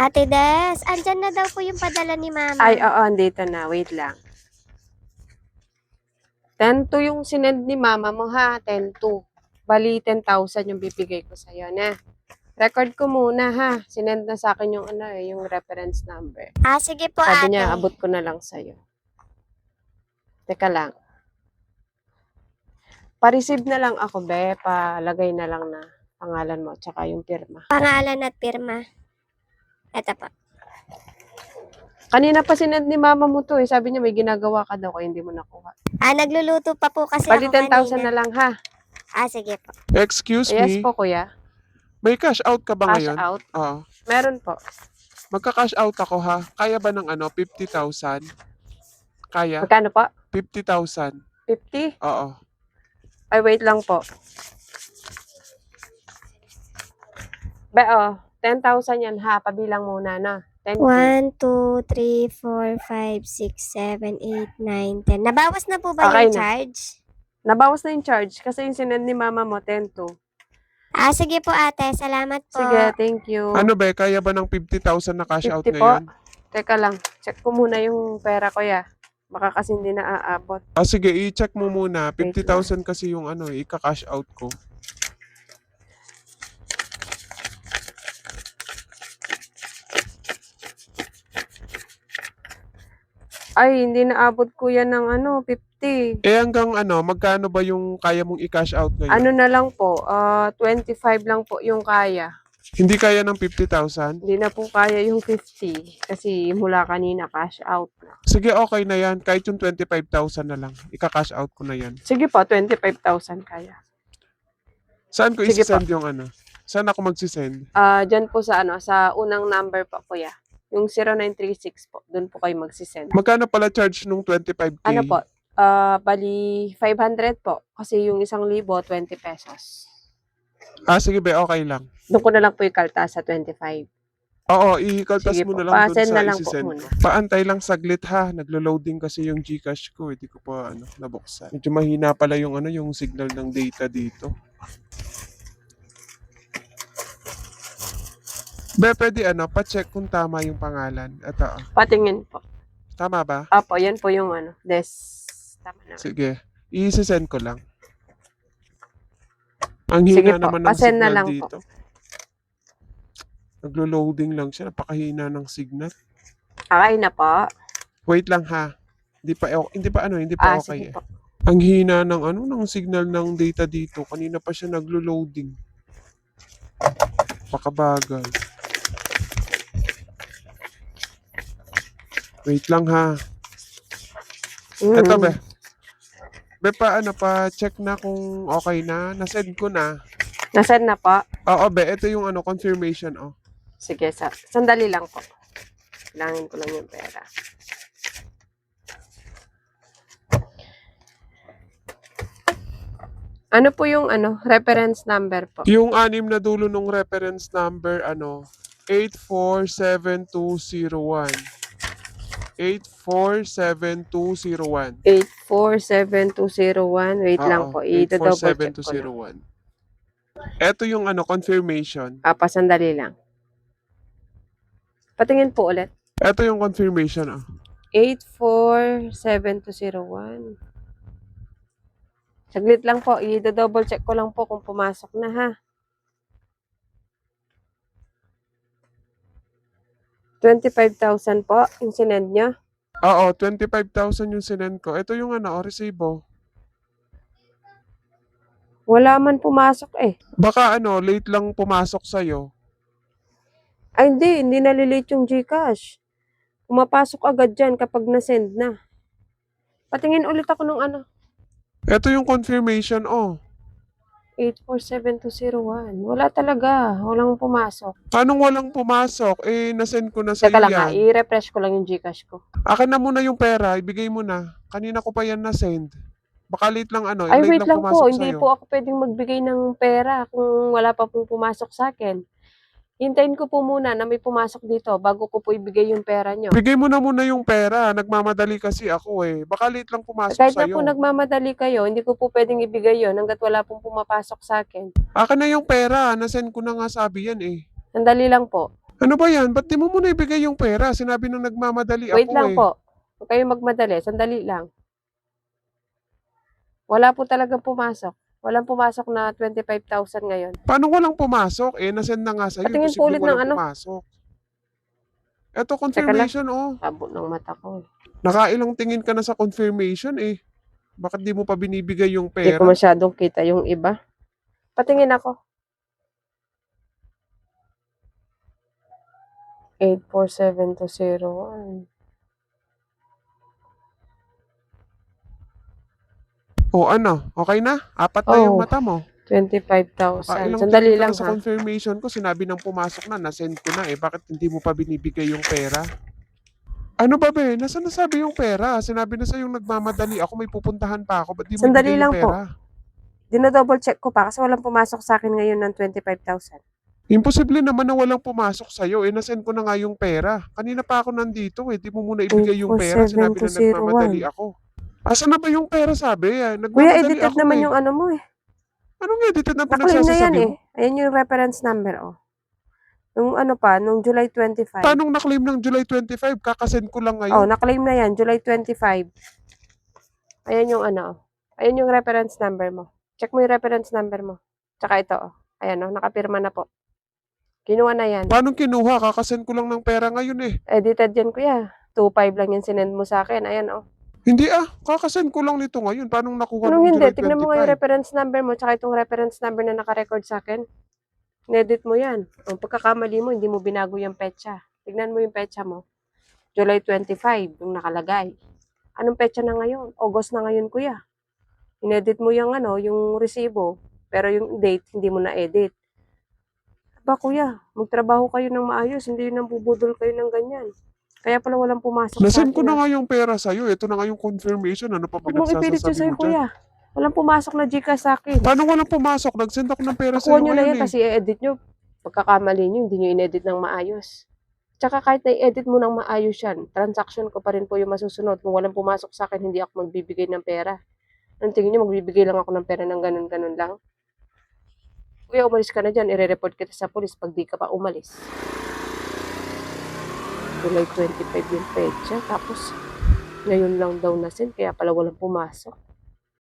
Ate Des, andyan na daw po yung padala ni Mama. Ay, oo, andito na. Wait lang. 10 yung sinend ni mama mo ha. 10 Bali, 10,000 yung bibigay ko sa'yo na. Record ko muna ha. Sinend na sa akin yung yung reference number. Sige po, Sabi ate. niya, abot ko na lang sa'yo. Teka lang. Pa-receive na lang ako, be. Palagay na lang na pangalan mo, tsaka yung pirma. Pangalan at pirma. Ito po. Kanina pa sinend ni mama mo to eh. Sabi niya may ginagawa ka daw kaya hindi mo nakuha. Nagluluto pa po kasi Bali, ako 10,000 kanina. na lang ha. Sige po. Excuse Yes me, po, kuya. may cash out ka ba Cash ngayon? out? Oo. Meron po. Magka-cash out ako ha. Kaya ba ng 50,000? Kaya? Magkano po? 50,000. 50? Oo. Ay, wait lang po. Be, 10,000 yan ha. Pabilang muna na. 10K. 1, 2, 3, 4, 5, 6, 7, 8, 9, 10. Nabawas na po ba Okay yung na. charge? Nabawas na yung charge kasi yung sinend ni mama mo, 10 Sige po, ate. Salamat po. Sige, thank you. Ano ba, kaya ba ng 50,000 na cash out 50 po? ngayon? Teka lang. Check ko muna yung pera ko ya. Baka kasi hindi na aabot. Sige, i-check mo muna. Wait 50,000 kasi yung ika-cash out ko. Ay, hindi na abot ko yan ng 50. Hanggang magkano ba yung kaya mong i-cash out ngayon? Ano na lang po, 25 lang po yung kaya. Hindi kaya ng 50,000? Hindi na po kaya yung 50 kasi mula kanina cash out na. Sige, okay na yan. Kahit yung 25,000 na lang. Ika-cash out ko na yan. Sige po, 25,000 kaya. Saan ko Sige isi-send yung Saan ako magsisend? Diyan po sa sa unang number po, kuya. Yung 0936 po, doon po kayo magsisend. Magkano pala charge nung 25K? Ano po? Bali 500 po kasi yung 1,000 20 pesos. Sige be, okay lang. Doon ko na lang po ikalta sa 25. Oo, ikaltas Sige mo po, na lang doon pa-send sa na lang po isi-send. muna. Paantay lang saglit ha. Naglo-loading kasi yung GCash ko. Hindi ko pa nabuksan. Medyo mahina pala yung yung signal ng data dito. Be, pwede pa-check kung tama yung pangalan. Ito. Patingin po. Tama ba? Apo, yan po yung des. Tama na. Sige. I-send ko lang. Ang hina Sige po, naman ng pa-send na signal lang dito. Naglo-loading lang siya. Napakahina ng signal. Okay na po. Wait lang ha. Hindi pa okay Sige eh. po. Ang hina ng ng signal ng data dito. Kanina pa siya naglo-loading. Pakabagal. Wait lang ha. Eto be. Be, pa-check na kung okay na. Nasend ko na. Nasend na po. Oo be, ito yung confirmation Sige, sandali lang po. Kailangan ko lang yung pera. Ano po yung reference number po? Yung 6 na dulo ng reference number 847201. 847201. 847201. Wait lang po. I-double check ko lang. 847201. Ito yung confirmation. Sandali lang. Patingin po ulit. Ito yung confirmation 847201. Saglit lang po. I-double check ko lang po kung pumasok na ha. 25,000 po yung sinend nyo. Oo, 25,000 yung sinend ko. Ito yung resibo. Wala man pumasok eh. Baka late lang pumasok sa'yo. Ay hindi nalilate yung GCash. Pumapasok agad dyan kapag na-send na. Patingin ulit ako nung Ito yung confirmation 847201. Wala talaga. Walang pumasok. Anong walang pumasok? Nasend ko na sa'yo Teka lang ha, yan. i-refresh ko lang yung GCash ko. Akin na muna yung pera, ibigay mo na. Kanina ko pa yan na-send. Baka late lang Ay, late wait lang po. pumasok Hindi sa'yo. po ako pwedeng magbigay ng pera kung wala pa pong pumasok sa akin. Hintayin ko po muna na may pumasok dito bago ko po ibigay yung pera nyo. Bigay mo na muna yung pera. Nagmamadali kasi ako eh. Baka late lang pumasok Kahit na sa'yo. po nagmamadali kayo, hindi ko po pwedeng ibigay yon hanggat wala pong pumapasok sa akin. Akin na yung pera. Nasend ko na nga sabi yan eh. Sandali lang po. Ano ba yan? Ba't di mo muna ibigay yung pera? Sinabi na nagmamadali Wait ako lang eh. po. Huwag kayong magmadali. Sandali lang. Wala po talagang pumasok. Walang pumasok na 25,000 ngayon. Paano walang pumasok? Eh, nasend na nga sa'yo. Patingin po Posibleng ulit ng walang ano. pumasok. Eto, Teka lang. confirmation oh. Tabo ng mata ko. Nakailang tingin ka na sa confirmation eh. Bakit di mo pa binibigay yung Hindi ko pera? masyadong kita yung iba. Patingin ako. 847201. O ano? Okay na? Apat na yung Oh, mata mo. 25,000. Ilang Sandali tingin ka lang na sa ha. confirmation ko. Sinabi ng pumasok na. Nasend ko na eh. Bakit hindi mo pa binibigay yung pera? Ano ba be? Nasaan nasabi yung pera? Sinabi na sa'yo nagmamadali ako. May pupuntahan pa ako. Ba't di mo Sandali ibigay yung lang po. pera? Dina-double check ko pa kasi walang pumasok sa akin ngayon ng 25,000. Imposible naman na walang pumasok sa'yo. Eh, nasend ko na nga yung pera. Kanina pa ako nandito eh. Di mo muna ibigay yung pera. Sinabi na nagmamadali 847201. ako. Asan na ba yung pera sabi? Kuya, Nagmamadali edited ako naman eh. yung ano mo eh. Anong edited na Na-claim na yan pinagsasasabi eh. mo? Ayan yung reference number oh. Nung ano pa, nung July 25. Paano na-claim ng July 25? Kakasend ko lang Oh, ngayon. na-claim na yan, July 25. Ayan yung ano. Ayan yung reference number mo. Check mo yung reference number mo. Tsaka ito oh. Ayan oh, nakapirma na po. Kinuha na yan. Paano kinuha? Kakasend ko lang ng pera ngayon eh. Edited yan kuya. 2.5 lang yung sinend mo sa akin. Ayan oh. Hindi kakasend ko lang nito ngayon. Paano nakuha Anong ng hindi? July Tignan mo nga yung 25? reference number mo tsaka itong reference number na naka-record sa akin. Nedit mo yan. Ang pagkakamali mo, hindi mo binago yung petsa. Tignan mo yung petsa mo. July 25, yung nakalagay. Anong petsa na ngayon? August na ngayon, kuya. Inedit mo yung ano, yung resibo. Pero yung date, hindi mo na-edit. Ba, kuya, magtrabaho kayo ng maayos. Hindi yun ang bubudol kayo ng ganyan. Kaya pala walang pumasok sa Nasend akin. ko na nga yung pera sa'yo. Ito na nga yung confirmation. Ano pa Huwag mong ipilit yun pinagsasasabi sa'yo, mo dyan? kuya. Walang pumasok na Gcash sa akin. Paano walang pumasok? Nagsend ako ng pera Nakuha sa'yo nyo na ngayon yan eh. kasi i-edit nyo. Pagkakamali nyo, hindi nyo in-edit ng maayos. Tsaka kahit na-edit mo ng maayos yan, transaction ko pa rin po yung masusunod. Kung walang pumasok sa akin, hindi ako magbibigay ng pera. Anong tingin nyo, magbibigay lang ako ng pera ng ganun-ganun lang? Kuya, umalis ka na dyan. I-report kita sa polis pag di ka pa umalis. July 25 yung petsa. Tapos, ngayon lang daw na send, kaya pala walang pumasok.